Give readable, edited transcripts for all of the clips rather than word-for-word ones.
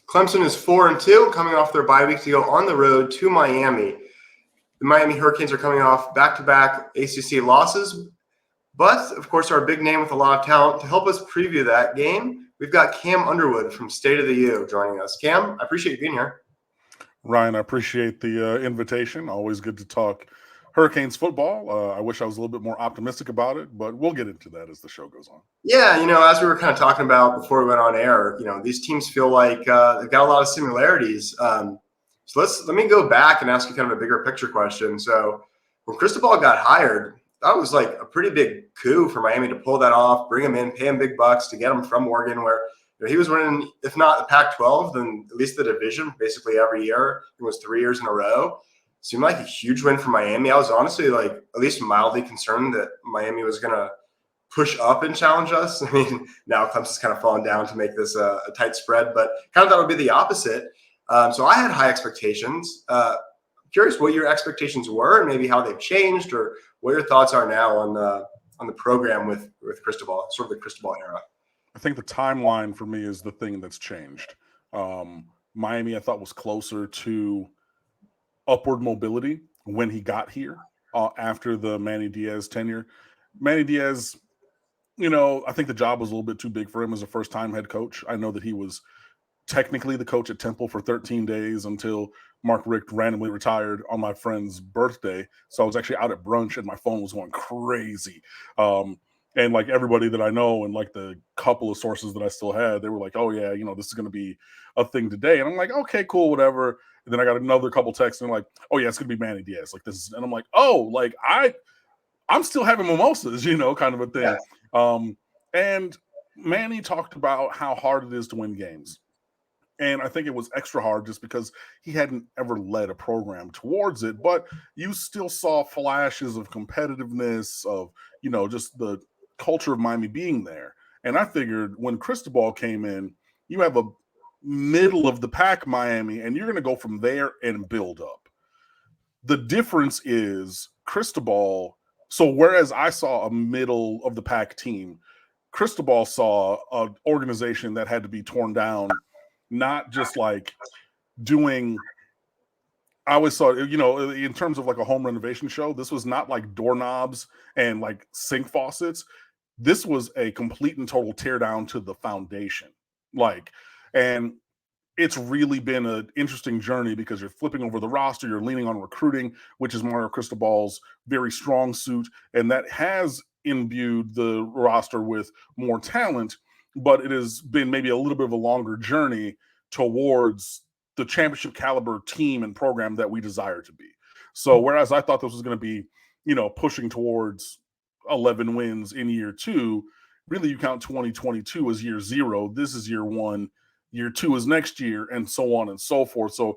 Clemson is 4-2, coming off their bye week to go on the road to Miami. The Miami Hurricanes are coming off back-to-back ACC losses, but of course, our big name with a lot of talent. To help us preview that game, we've got Cam Underwood from State of the U joining us. Cam, I appreciate you being here. Ryan, I appreciate the invitation. Always good to talk Hurricanes football. I wish I was a little bit more optimistic about it, but we'll get into that as the show goes on. Yeah, as we were kind of talking about before we went on air, these teams feel like they've got a lot of similarities. So let me go back and ask you kind of a bigger picture question. So when Cristobal got hired, that was like a pretty big coup for Miami to pull that off, bring him in, pay him big bucks to get him from Oregon, where he was winning, if not the Pac-12, then at least the division basically every year. It was 3 years in a row. Seemed like a huge win for Miami. I was honestly like at least mildly concerned that Miami was going to push up and challenge us. I mean, now Clemson's kind of fallen down to make this a tight spread, but kind of thought it would be the opposite. So I had high expectations. Curious what your expectations were and maybe how they've changed, or what your thoughts are now on the program with Cristobal, sort of the Cristobal era. I think the timeline for me is the thing that's changed. Miami, I thought, was closer to upward mobility when he got here after the Manny Diaz tenure. Manny Diaz, I think the job was a little bit too big for him as a first-time head coach. I know that he was technically the coach at Temple for 13 days until Mark Richt randomly retired on my friend's birthday. So I was actually out at brunch and my phone was going crazy. And like everybody that I know and like the couple of sources that I still had, they were like, oh yeah, this is going to be a thing today. And I'm like, okay, cool, whatever. And then I got another couple texts and like, oh yeah, it's going to be Manny Diaz. Like this is, and I'm like, oh, like I'm still having mimosas, kind of a thing. Yeah. And Manny talked about how hard it is to win games. And I think it was extra hard just because he hadn't ever led a program towards it. But you still saw flashes of competitiveness, of, just the culture of Miami being there. And I figured when Cristobal came in, you have a middle of the pack Miami, and you're going to go from there and build up. The difference is Cristobal. So whereas I saw a middle of the pack team, Cristobal saw an organization that had to be torn down. Not just like doing, I always saw, in terms of like a home renovation show, this was not like doorknobs and like sink faucets. This was a complete and total tear down to the foundation. And it's really been an interesting journey because you're flipping over the roster, you're leaning on recruiting, which is Mario Cristobal's very strong suit. And that has imbued the roster with more talent, but it has been maybe a little bit of a longer journey towards the championship caliber team and program that we desire to be. So whereas I thought this was going to be, pushing towards 11 wins in year two, really you count 2022 as year zero. This is year one. Year two is next year, and so on and so forth. So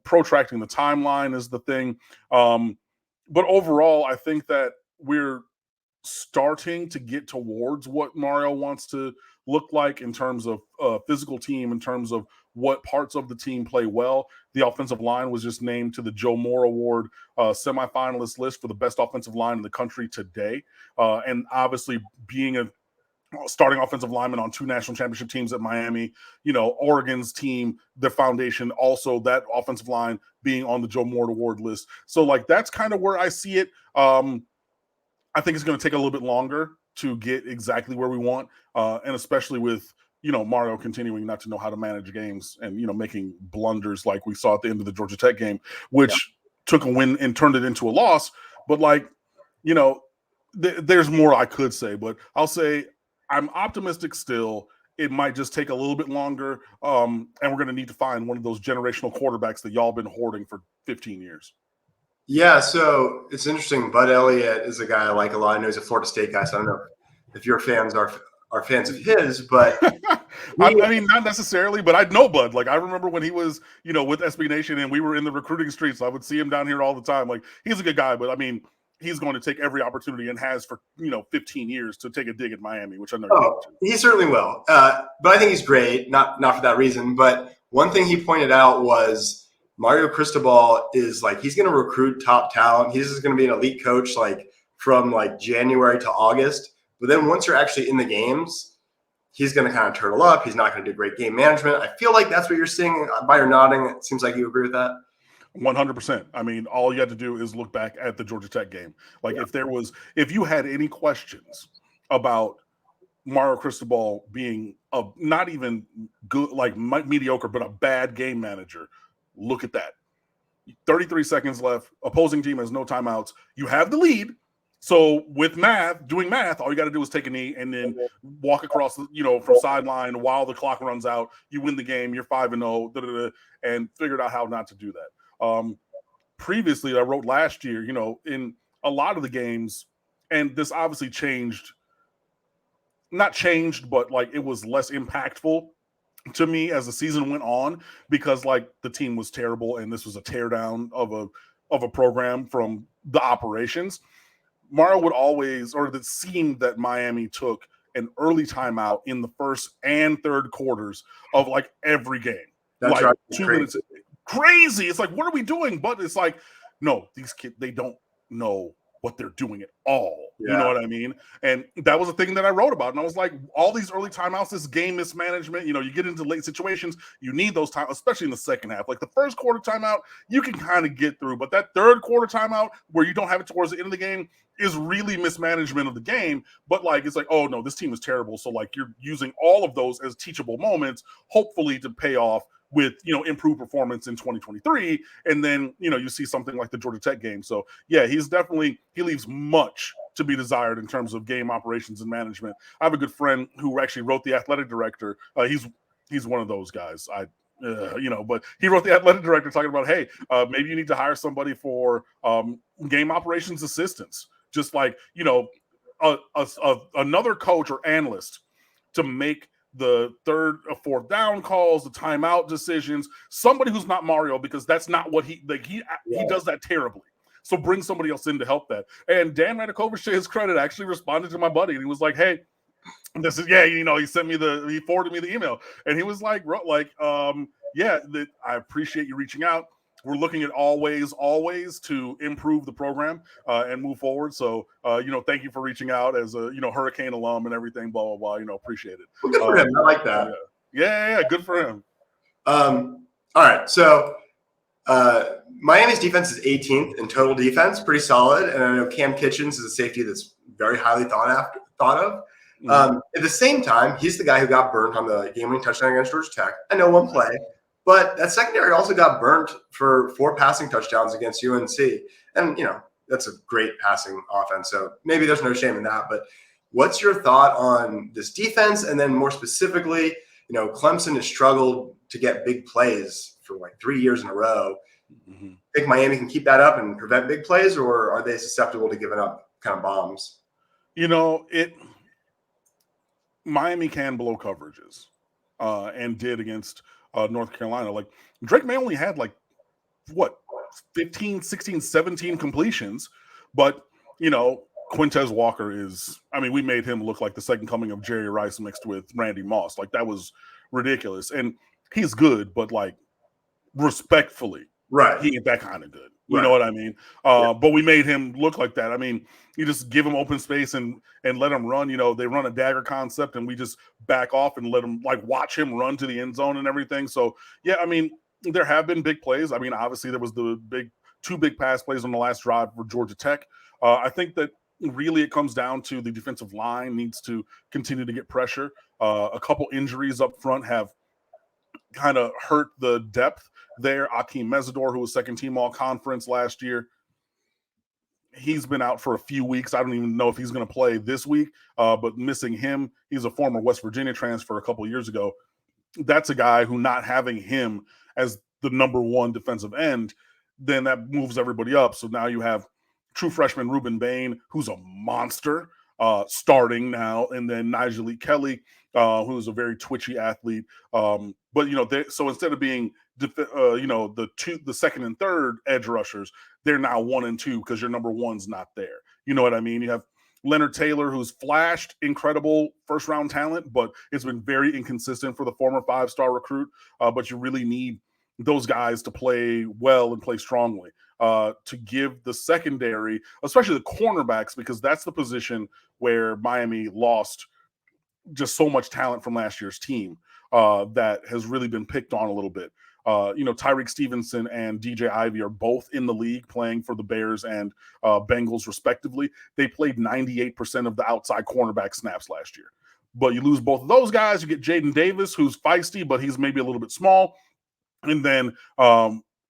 protracting the timeline is the thing. But overall, I think that we're starting to get towards what Mario wants to look like in terms of physical team, in terms of what parts of the team play well. The offensive line was just named to the Joe Moore Award semifinalist list for the best offensive line in the country today. And obviously being a starting offensive lineman on 2 national championship teams at Miami, Oregon's team, the foundation, also that offensive line being on the Joe Moore Award list. So like, that's kind of where I see it. I think it's going to take a little bit longer to get exactly where we want. And especially with, Mario continuing not to know how to manage games and, making blunders like we saw at the end of the Georgia Tech game, which took a win and turned it into a loss. But like, there's more I could say, but I'll say I'm optimistic still. It might just take a little bit longer. And we're going to need to find one of those generational quarterbacks that y'all been hoarding for 15 years. Yeah, so it's interesting. Bud Elliott is a guy I like a lot. I know he's a Florida State guy, so I don't know if your fans are fans of his, but I mean, not necessarily, but I know Bud. Like, I remember when he was, with SB Nation and we were in the recruiting streets, I would see him down here all the time. Like, he's a good guy, but I mean, he's going to take every opportunity and has for 15 years to take a dig at Miami, which I know he certainly will. But I think he's great, not for that reason. But one thing he pointed out was Mario Cristobal is like, he's going to recruit top talent. He's just going to be an elite coach like from like January to August. But then once you're actually in the games, he's going to kind of turtle up. He's not going to do great game management. I feel like that's what you're seeing by your nodding. It seems like you agree with that. 100%. I mean, all you had to do is look back at the Georgia Tech game. Like if you had any questions about Mario Cristobal being not even good, like mediocre, but a bad game manager, look at that. 33 seconds left. Opposing team has no timeouts. You have the lead. So with doing math, all you got to do is take a knee and then walk across, from sideline while the clock runs out. You win the game. You're 5-0, and figured out how not to do that. Previously, I wrote last year, in a lot of the games, and this obviously not changed, but like it was less impactful to me as the season went on because like the team was terrible and this was a teardown of a program from the operations. Mario would always, or it seemed that Miami took an early timeout in the first and third quarters of like every game. That's like right. 2 minutes. Crazy. It's like, what are we doing? But it's like, no, these kids, they don't know what they're doing at all. Yeah. You know what I mean? And that was a thing that I wrote about. And I was like, all these early timeouts, this game mismanagement, you get into late situations, you need those times, especially in the second half. Like the first quarter timeout, you can kind of get through. But that third quarter timeout where you don't have it towards the end of the game is really mismanagement of the game. But like, it's like, oh no, this team is terrible. So like you're using all of those as teachable moments, hopefully to pay off with improved performance in 2023, and then you see something like the Georgia Tech game. So yeah, he leaves much to be desired in terms of game operations and management. I have a good friend who actually wrote the athletic director. He's one of those guys. But he wrote the athletic director talking about, hey, maybe you need to hire somebody for game operations assistance, just like another coach or analyst to make the third or fourth down calls, the timeout decisions, somebody who's not Mario, because that's not what he does that terribly. So bring somebody else in to help that. And Dan Radakovich, to his credit, actually responded to my buddy, and he was like, hey, this is, he forwarded me the email, and he was like, I appreciate you reaching out. We're looking at all ways to improve the program and move forward. So, thank you for reaching out as a, Hurricane alum and everything, blah, blah, blah, appreciate it. Well, good for him. I like that. Yeah. Good for him. All right. So Miami's defense is 18th in total defense, pretty solid. And I know Cam Kitchens is a safety that's very highly thought of. Mm-hmm. At the same time, he's the guy who got burnt on the game-winning touchdown against Georgia Tech. I know one play. But that secondary also got burnt for 4 passing touchdowns against UNC. And, that's a great passing offense. So maybe there's no shame in that. But what's your thought on this defense? And then more specifically, Clemson has struggled to get big plays for like 3 years in a row. Mm-hmm. Think Miami can keep that up and prevent big plays, or are they susceptible to giving up kind of bombs? Miami can blow coverages and did against North Carolina. Like Drake May only had 15, 16, 17 completions, but Quintez Walker we made him look like the second coming of Jerry Rice mixed with Randy Moss. Like that was ridiculous. And he's good, but like respectfully, right, he ain't that kind of good. You know what I mean? But we made him look like that. I mean, you just give him open space and let him run. They run a dagger concept, and we just back off and let him watch him run to the end zone and everything. So yeah, I mean, there have been big plays. I mean, obviously there was the two big pass plays on the last drive for Georgia Tech. I think that really it comes down to the defensive line needs to continue to get pressure. A couple injuries up front have kind of hurt the depth there. Akeem Mesidor, who was second team all conference last year, he's been out for a few weeks. I don't even know if he's going to play this week, but missing him, he's a former West Virginia transfer a couple of years ago. That's a guy who, not having him as the number one defensive end, then that moves everybody up. So now you have true freshman Ruben Bain, who's a monster, starting now, and then Nigel Kelly, who's a very twitchy athlete. But so instead of being the second and third edge rushers, they're now 1 and 2 because your number one's not there. You know what I mean? You have Leonard Taylor, who's flashed incredible first round talent, but it's been very inconsistent for the former 5-star recruit. But you really need those guys to play well and play strongly to give the secondary, especially the cornerbacks, because that's the position where Miami lost just so much talent from last year's team that has really been picked on a little bit. Tyreek Stevenson and DJ Ivey are both in the league playing for the Bears and Bengals respectively. They played 98% of the outside cornerback snaps last year. But you lose both of those guys. You get Jaden Davis, who's feisty, but he's maybe a little bit small. And then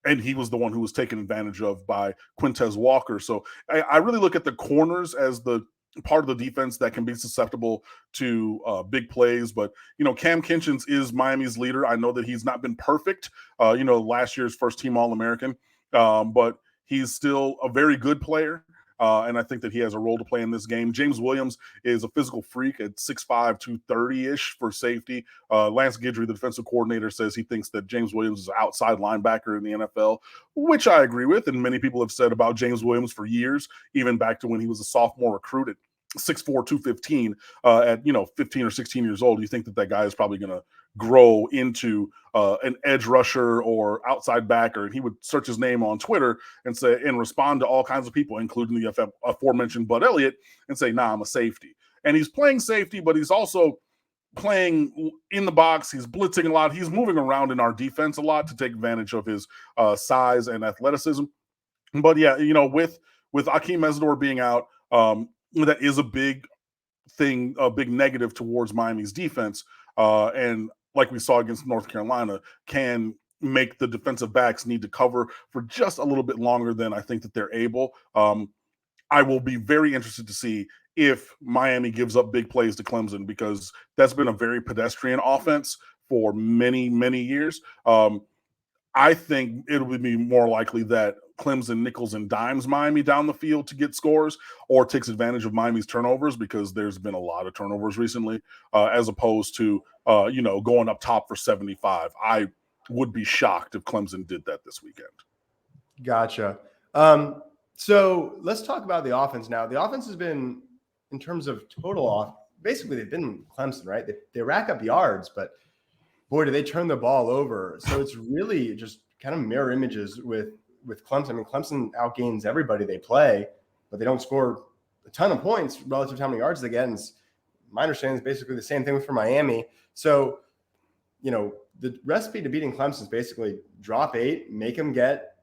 and he was the one who was taken advantage of by Quintez Walker. So I really look at the corners as the part of the defense that can be susceptible to big plays. But, Cam Kinchens is Miami's leader. I know that he's not been perfect, last year's first team All-American, but he's still a very good player. And I think that he has a role to play in this game. James Williams is a physical freak at 6'5", 230-ish for safety. Lance Guidry, the defensive coordinator, says he thinks that James Williams is an outside linebacker in the NFL, which I agree with. And many people have said about James Williams for years, even back to when he was a sophomore recruit at 6'4", 215 at 15 or 16 years old. You think that guy is probably going to grow into an edge rusher or outside backer, and he would search his name on Twitter and say and respond to all kinds of people, including the aforementioned Bud Elliott, and say, "Nah, I'm a safety." And he's playing safety, but he's also playing in the box. He's blitzing a lot. He's moving around in our defense a lot to take advantage of his size and athleticism. But yeah, with Akeem Mesidor being out, that is a big thing, a big negative towards Miami's defense. And like we saw against North Carolina, can make the defensive backs need to cover for just a little bit longer than I think that they're able. I will be very interested to see if Miami gives up big plays to Clemson, because that's been a very pedestrian offense for many, many years. I think it would be more likely that Clemson nickels and dimes Miami down the field to get scores, or takes advantage of Miami's turnovers, because there's been a lot of turnovers recently, as opposed to, going up top for 75. I would be shocked if Clemson did that this weekend. Gotcha. So let's talk about the offense now. The offense has been, in terms of total off, basically they've been Clemson, right? They rack up yards, but boy, do they turn the ball over. So it's really just kind of mirror images with Clemson. I mean, Clemson outgains everybody they play, but they don't score a ton of points relative to how many yards they get. And my understanding is basically the same thing for Miami. So, the recipe to beating Clemson is basically drop 8, make them get,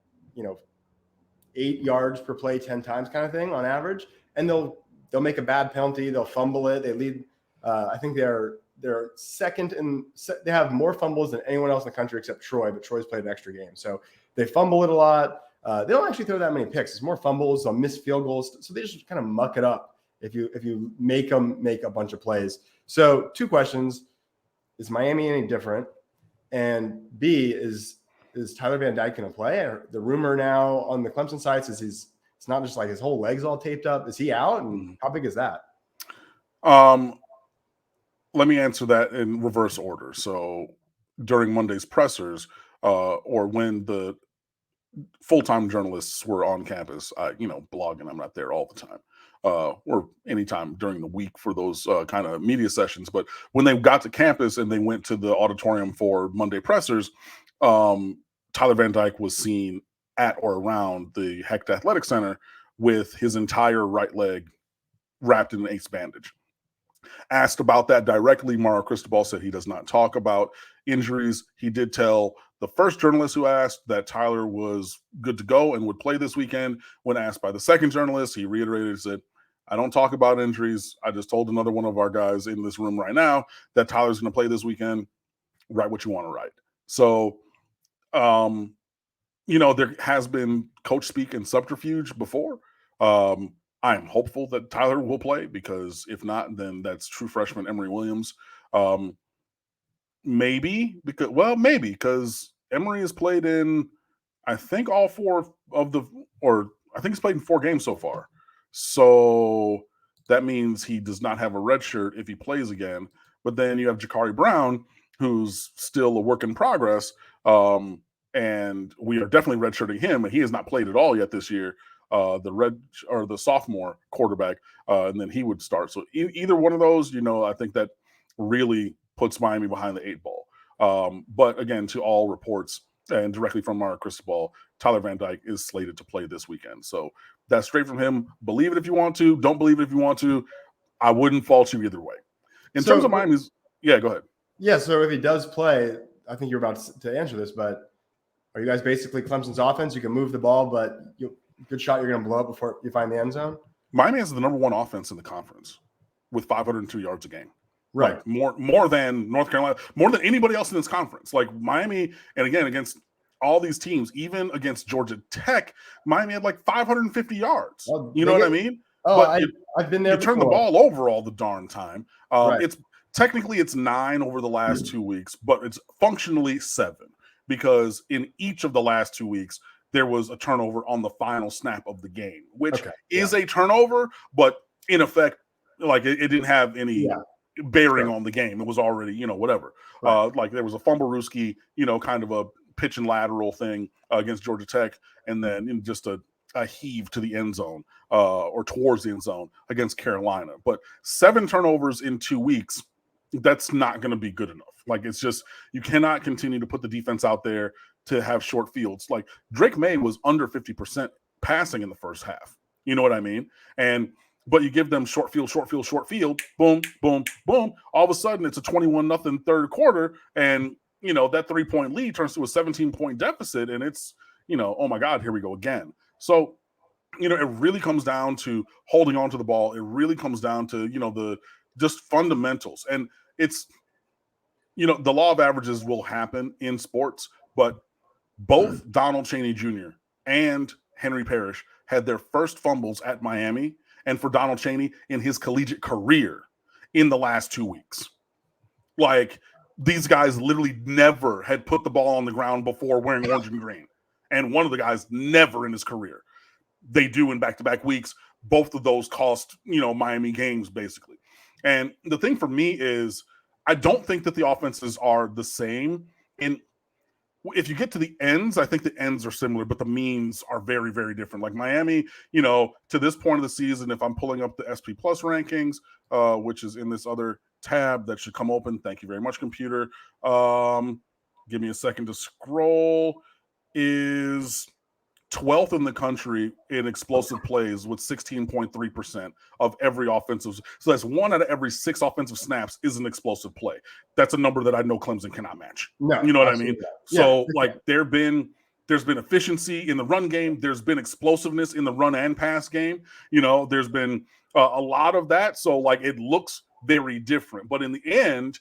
8 yards per play 10 times kind of thing on average. And they'll make a bad penalty. They'll fumble it. They lead. I think they're second, and they have more fumbles than anyone else in the country except Troy, but Troy's played an extra game. So they fumble it a lot. They don't actually throw that many picks. It's more fumbles. They'll miss field goals. So they just kind of muck it up if you make them make a bunch of plays. So 2 questions. Is Miami any different? And B, is Tyler Van Dyke going to play? The rumor now on the Clemson sites is it's not just like his whole leg's all taped up. Is he out? And how big is that? Let me answer that in reverse order. So during Monday's pressers, or when the full-time journalists were on campus, blogging, I'm not there all the time, or anytime during the week for those kind of media sessions. But when they got to campus and they went to the auditorium for Monday pressers, Tyler Van Dyke was seen at or around the Hecht Athletic Center with his entire right leg wrapped in an ace bandage. Asked about that directly, Mario Cristobal said he does not talk about injuries. He did tell the first journalist who asked that Tyler was good to go and would play this weekend. When asked by the second journalist, he reiterated and said, "I don't talk about injuries. I just told another one of our guys in this room right now that Tyler's going to play this weekend. Write what you want to write." So, there has been coach speak and subterfuge before. I am hopeful that Tyler will play, because if not, then that's true freshman Emory Williams. Maybe because Emory has played in, I think, all 4 of I think he's played in 4 games so far. So that means he does not have a red shirt if he plays again. But then you have Jakari Brown, who's still a work in progress. And we are definitely redshirting him, and he has not played at all yet this year. The sophomore quarterback, and then he would start. So either one of those, I think that really puts Miami behind the 8 ball. But again, to all reports and directly from our Cristobal, Tyler Van Dyke is slated to play this weekend. So that's straight from him. Believe it if you want to. Don't believe it if you want to. I wouldn't fault you either way. In terms of Miami's, go ahead. Yeah, so if he does play, I think you're about to answer this, but are you guys basically Clemson's offense? You can move the ball, but good shot you're going to blow up before you find the end zone? Miami has the number one offense in the conference with 502 yards a game. Right. Like more than North Carolina, more than anybody else in this conference. Like Miami, and again, against all these teams, even against Georgia Tech, Miami had like 550 yards. Well, you know what I mean? Oh, but I've been there You turn the ball over all the darn time. Right. It's technically 9 over the last 2 weeks, but it's functionally 7 because in each of the last 2 weeks, there was a turnover on the final snap of the game, which is a turnover, but in effect, like it didn't have any bearing on the game. It was already, whatever. Right. Like there was a fumblerooski, kind of a pitch and lateral thing against Georgia Tech, and then just a heave to the end zone or towards the end zone against Carolina. But 7 turnovers in 2 weeks, that's not going to be good enough. Like it's just, you cannot continue to put the defense out there to have short fields. Like Drake May was under 50% passing in the first half. You know what I mean? But you give them short field, boom, boom, boom. All of a sudden it's a 21-0 third quarter. And, that 3-point lead turns to a 17-point deficit. And it's, oh my God, here we go again. So, it really comes down to holding on to the ball. It really comes down to, the just fundamentals. And it's, the law of averages will happen in sports, but both Donald Chaney Jr. and Henry Parrish had their first fumbles at Miami, and for Donald Chaney in his collegiate career in the last 2 weeks. Like, these guys literally never had put the ball on the ground before wearing orange and green. And one of the guys never in his career. They do in back-to-back weeks. Both of those cost, Miami games, basically. And the thing for me is I don't think that the offenses are the same. And if you get to the ends, I think the ends are similar, but the means are very, very different. Like Miami, to this point of the season, if I'm pulling up the SP Plus rankings, which is in this other tab that should come open. Thank you very much, computer. Give me a second to scroll. Is 12th in the country in explosive plays with 16.3% of every offensive. So that's 1 out of every 6 offensive snaps is an explosive play. That's a number that I know Clemson cannot match. No, you know what I mean? So there's been efficiency in the run game. There's been explosiveness in the run and pass game. There's been a lot of that. So it looks very different. But in the end,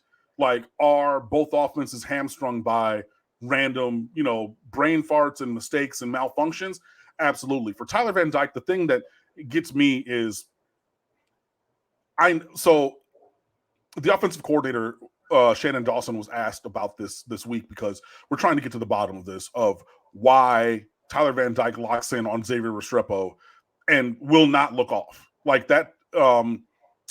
are both offenses hamstrung by random, brain farts and mistakes and malfunctions? Absolutely. For Tyler Van Dyke, the thing that gets me is the offensive coordinator, Shannon Dawson, was asked about this week because we're trying to get to the bottom of this, of why Tyler Van Dyke locks in on Xavier Restrepo and will not look off. Like that,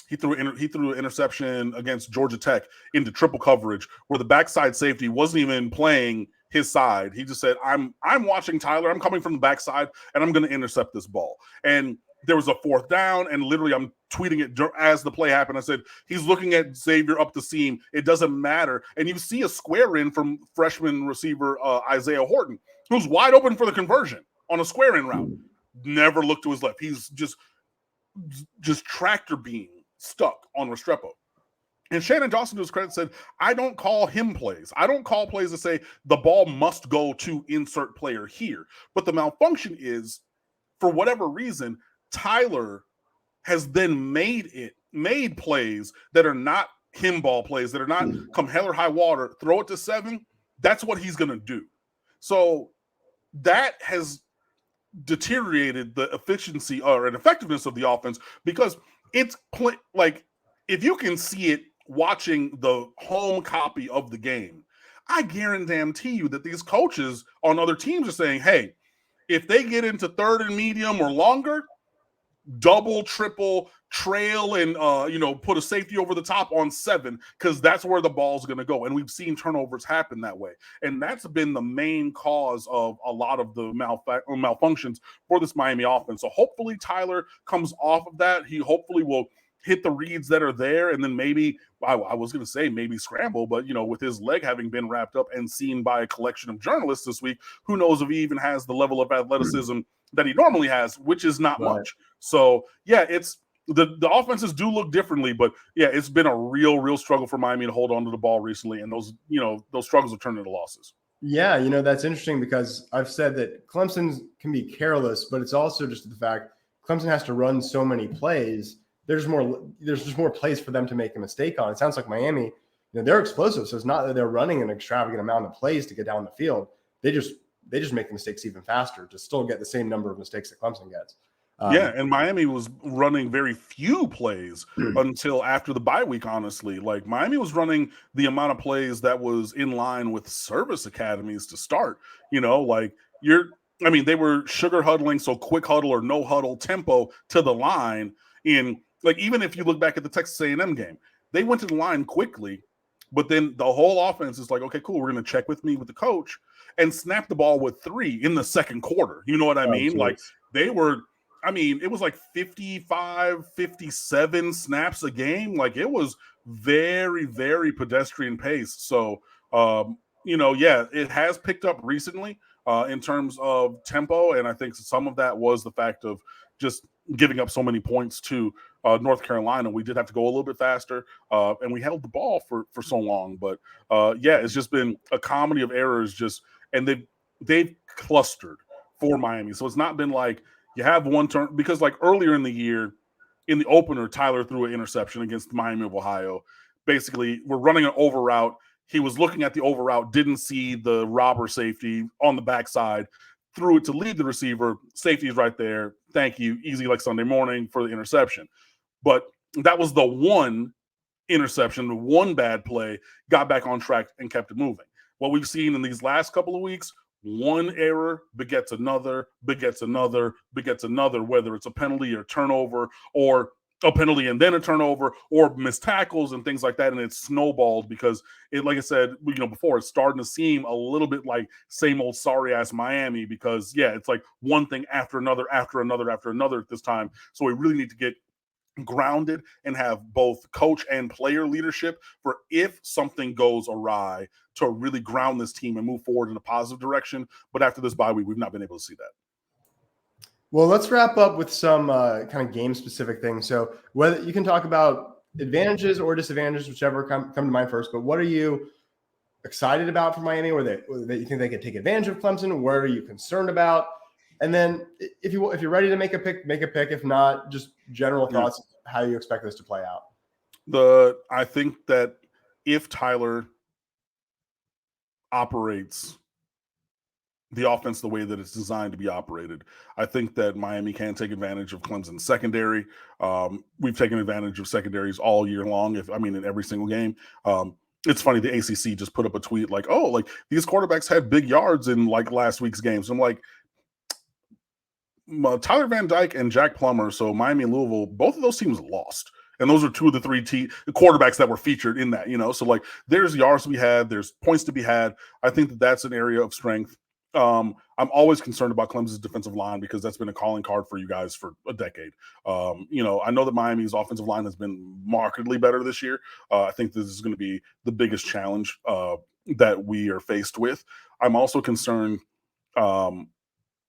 he threw an interception against Georgia Tech into triple coverage where the backside safety wasn't even playing his side. He just said, I'm watching Tyler. I'm coming from the backside, and I'm going to intercept this ball. And there was a 4th down, and literally I'm tweeting it as the play happened. I said, he's looking at Xavier up the seam. It doesn't matter. And you see a square in from freshman receiver Isaiah Horton, who's wide open for the conversion on a square in route. Never looked to his left. He's just tractor beam stuck on Restrepo. And Shannon Dawson, to his credit, said, I don't call him plays. I don't call plays that say the ball must go to insert player here. But the malfunction is, for whatever reason, Tyler has then made plays that are not him ball plays, that are not come hell or high water, throw it to 7. That's what he's going to do. So that has deteriorated the efficiency or an effectiveness of the offense, because it's if you can see it watching the home copy of the game, I guarantee you that these coaches on other teams are saying, hey, if they get into 3rd and medium or longer, double, triple, trail, and put a safety over the top on 7, because that's where the ball's going to go. And we've seen turnovers happen that way. And that's been the main cause of a lot of the malfunctions for this Miami offense. So hopefully Tyler comes off of that. He hopefully will hit the reads that are there, and then maybe, I was going to say maybe scramble, but, with his leg having been wrapped up and seen by a collection of journalists this week, who knows if he even has the level of athleticism that he normally has, which is not much. So, yeah, it's the offenses do look differently, but yeah, it's been a real struggle for Miami to hold on to the ball recently, and those struggles are turning into losses. Yeah, that's interesting because I've said that Clemson can be careless, but it's also just the fact Clemson has to run so many plays. There's just more plays for them to make a mistake on. It sounds like Miami, they're explosive, so it's not that they're running an extravagant amount of plays to get down the field. They just make the mistakes even faster to still get the same number of mistakes that Clemson gets. Yeah, and Miami was running very few plays until after the bye week, honestly. Like, Miami was running the amount of plays that was in line with service academies to start. They were sugar huddling, so quick huddle or no huddle tempo to the line. Even if you look back at the Texas A&M game, they went to the line quickly, but then the whole offense is like, okay, cool, we're going to check with me with the coach and snap the ball with 3 in the second quarter. You know what I mean? Geez. Like, it was like 55, 57 snaps a game. Like, it was very, very pedestrian pace. So, it has picked up recently in terms of tempo. And I think some of that was the fact of just giving up so many points to North Carolina. We did have to go a little bit faster, and we held the ball for so long. But, it's just been a comedy of errors and they've clustered for Miami. So it's not been like, you have one turn, because like earlier in the year, in the opener, Tyler threw an interception against Miami of Ohio. Basically, we're running an over route. He was looking at the over route, didn't see the robber safety on the backside, threw it to lead the receiver. Safety is right there. Thank you. Easy like Sunday morning for the interception. But that was the one interception, the one bad play, got back on track and kept it moving. What we've seen in these last couple of weeks, one error begets another, whether it's a penalty or turnover, or a penalty and then a turnover, or missed tackles and things like that. And it's snowballed because like I said, before, it's starting to seem a little bit like same old sorry ass Miami, because it's like one thing after another at this time. So we really need to get grounded and have both coach and player leadership for if something goes awry to really ground this team and move forward in a positive direction. But after this bye week, we've not been able to see that. Well, let's wrap up with some kind of game specific things. So whether you can talk about advantages or disadvantages, whichever come to mind first, but what are you excited about for Miami, or that you think they could take advantage of Clemson? What are you concerned about? And then if you're ready to make a pick, make a pick. If not, just general thoughts, how you expect this to play out. I think that if Tyler operates the offense the way that it's designed to be operated, I think that Miami can take advantage of Clemson's secondary. We've taken advantage of secondaries all year long, in every single game. It's funny, the ACC just put up a tweet like, oh, like these quarterbacks had big yards in like last week's games. I'm like, Tyler Van Dyke and Jack Plummer, so Miami and Louisville, both of those teams lost. And those are two of the three quarterbacks that were featured in that, So like, there's yards to be had, there's points to be had. I think that that's an area of strength. I'm always concerned about Clemson's defensive line because that's been a calling card for you guys for a decade. I know that Miami's offensive line has been markedly better this year. I think this is going to be the biggest challenge that we are faced with. I'm also concerned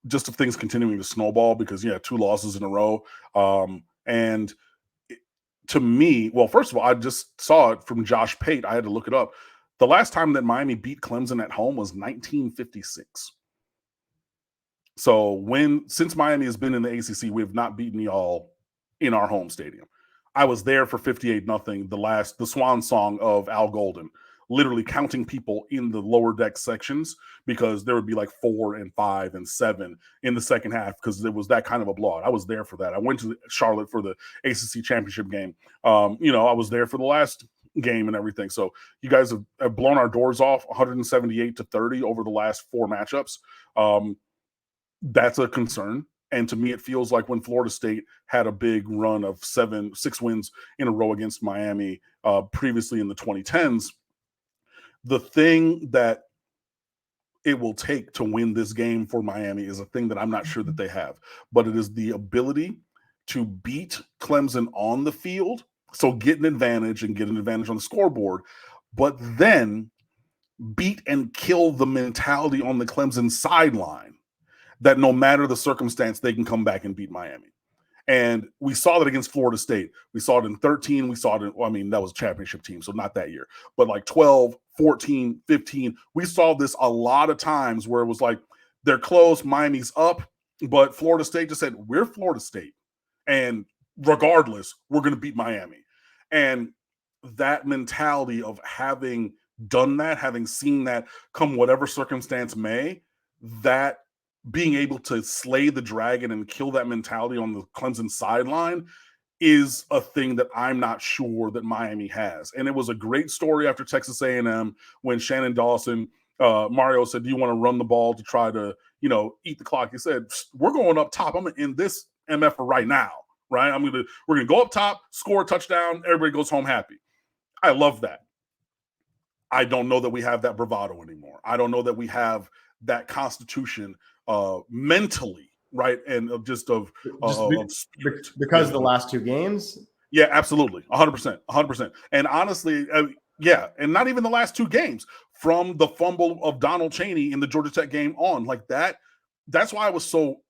just of things continuing to snowball because, 2 losses in a row. To me, well, first of all, I just saw it from Josh Pate. I had to look it up. The last time that Miami beat Clemson at home was 1956. So since Miami has been in the ACC, we have not beaten y'all in our home stadium. I was there for 58-0, the swan song of Al Golden, literally counting people in the lower deck sections because there would be like 4 and 5 and 7 in the second half because it was that kind of a blowout. I was there for that. I went to Charlotte for the ACC championship game. I was there for the last game and everything. So you guys have blown our doors off 178-30 over the last 4 matchups. That's a concern. And to me, it feels like when Florida State had a big run of 6 wins in a row against Miami previously in the 2010s, the thing that it will take to win this game for Miami is a thing that I'm not sure that they have, but it is the ability to beat Clemson on the field, so get an advantage and get an advantage on the scoreboard, but then beat and kill the mentality on the Clemson sideline that no matter the circumstance, they can come back and beat Miami. And we saw that against Florida State. We saw it in 13. We saw it in, well, I mean, that was a championship team, so not that year. But like 12, 14, 15, we saw this a lot of times where it was like they're close, Miami's up, but Florida State just said, we're Florida State. And regardless, we're going to beat Miami. And that mentality of having done that, having seen that come whatever circumstance may, that being able to slay the dragon and kill that mentality on the Clemson sideline is a thing that I'm not sure that Miami has. And it was a great story after Texas A&M when Shannon Dawson, Mario said, do you want to run the ball to try to, eat the clock? He said, we're going up top. I'm going to end this MF right now, right? We're going to go up top, score a touchdown. Everybody goes home happy. I love that. I don't know that we have that bravado anymore. I don't know that we have that constitution mentally, right? And because of the last two games. Yeah, absolutely. 100%. And honestly, yeah, and not even the last two games, from the fumble of Donald Chaney in the Georgia Tech game on, like that. That's why I was so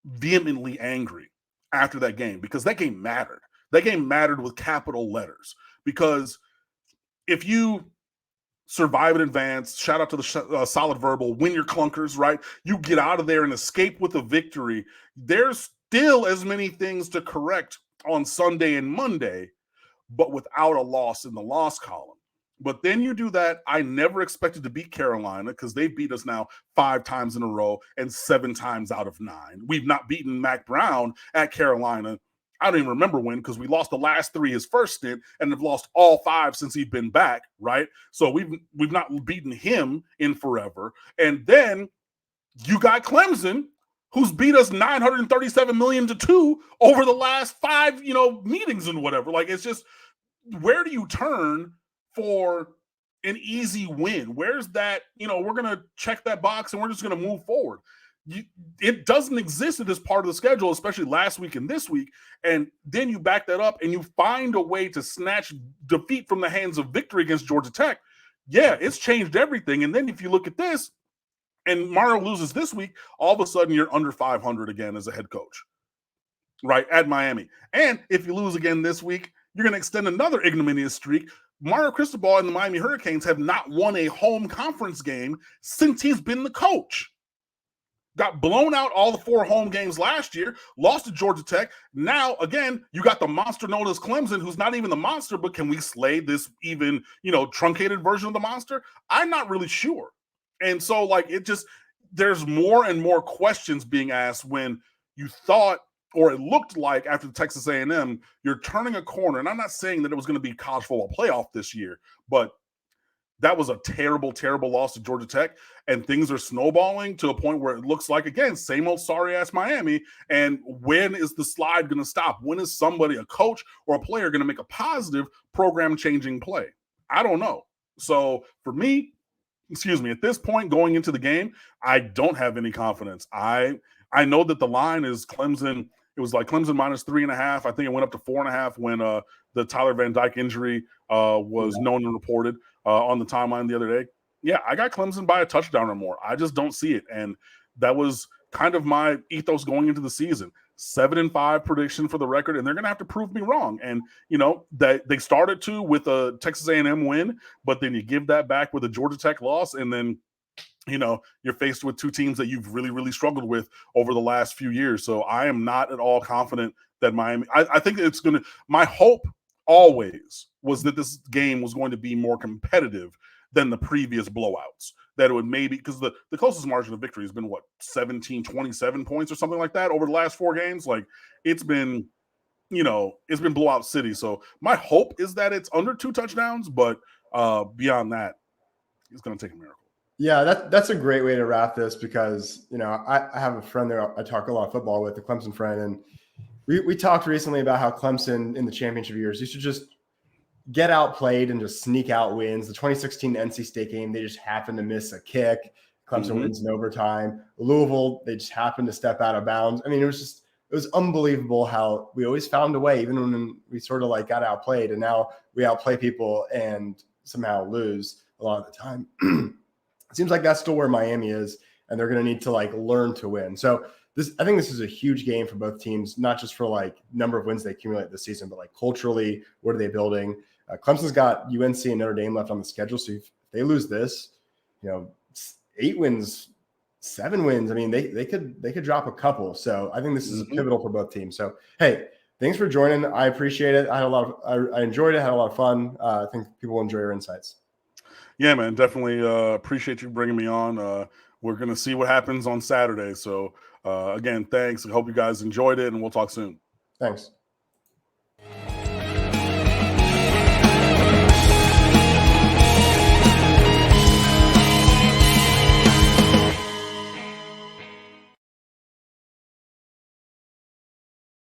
vehemently angry after that game, because that game mattered. That game mattered with capital letters, because if you survive in advance, shout out to the solid verbal, win your clunkers, right? You get out of there and escape with a victory. There's still as many things to correct on Sunday and Monday, but without a loss in the loss column. But then you do that. I never expected to beat Carolina, because they beat us now 5 times in a row and 7 times out of 9. We've not beaten Mac Brown at Carolina. I don't even remember when, because we lost the last 3 his first stint and have lost all 5 since he's been back, right? So we've not beaten him in forever. And then you got Clemson, who's beat us $937 million to 2 over the last 5, meetings and whatever. Like, it's just, where do you turn for an easy win? Where's that, we're going to check that box and we're just going to move forward? It doesn't exist in this part of the schedule, especially last week and this week. And then you back that up and you find a way to snatch defeat from the hands of victory against Georgia Tech. Yeah, it's changed everything. And then if you look at this and Mario loses this week, all of a sudden you're under 500 again as a head coach, right, at Miami. And if you lose again this week, you're going to extend another ignominious streak. Mario Cristobal and the Miami Hurricanes have not won a home conference game since he's been the coach. Got blown out all the 4 home games last year, lost to Georgia Tech. Now, again, you got the monster known as Clemson, who's not even the monster, but can we slay this even, truncated version of the monster? I'm not really sure. And so, there's more and more questions being asked when you thought, or it looked like after the Texas A&M, you're turning a corner. And I'm not saying that it was going to be college football playoff this year, but that was a terrible, terrible loss to Georgia Tech, and things are snowballing to a point where it looks like, again, same old sorry-ass Miami. And when is the slide going to stop? When is somebody, a coach or a player, going to make a positive program-changing play? I don't know. So for me, at this point going into the game, I don't have any confidence. I know that the line is Clemson. It was like Clemson minus 3.5. I think it went up to 4.5 when the Tyler Van Dyke injury was known and reported on the timeline the other day. Yeah, I got Clemson by a touchdown or more. I just don't see it. And that was kind of my ethos going into the season. 7-5 prediction for the record, and they're going to have to prove me wrong. And, that they started to with a Texas A&M win, but then you give that back with a Georgia Tech loss, and then you're faced with 2 teams that you've really, really struggled with over the last few years. So I am not at all confident that Miami, I think it's going to, my hope always was that this game was going to be more competitive than the previous blowouts. That it would maybe, because the closest margin of victory has been 27 points or something like that over the last 4 games. Like, it's been, it's been blowout city. So my hope is that it's under 2 touchdowns, but beyond that, it's going to take a miracle. Yeah, that's a great way to wrap this, because, I have a friend there I talk a lot of football with, a Clemson friend, and we talked recently about how Clemson in the championship years used to just get outplayed and just sneak out wins. The 2016 NC State game, they just happened to miss a kick. Clemson wins in overtime. Louisville, they just happened to step out of bounds. I mean, it was unbelievable how we always found a way, even when we sort of got outplayed, and now we outplay people and somehow lose a lot of the time. It seems like that's still where Miami is, and they're going to need to learn to win. So I think this is a huge game for both teams, not just for like number of wins they accumulate this season, but like culturally, what are they building? Clemson's got UNC and Notre Dame left on the schedule, so if they lose this, 8 wins, 7 wins. I mean, they could drop a couple. So I think this is pivotal for both teams. So hey, thanks for joining. I appreciate it. I enjoyed it. Had a lot of fun. I think people will enjoy your insights. Yeah, man, definitely appreciate you bringing me on. We're going to see what happens on Saturday. So again, thanks. I hope you guys enjoyed it, and we'll talk soon. Thanks.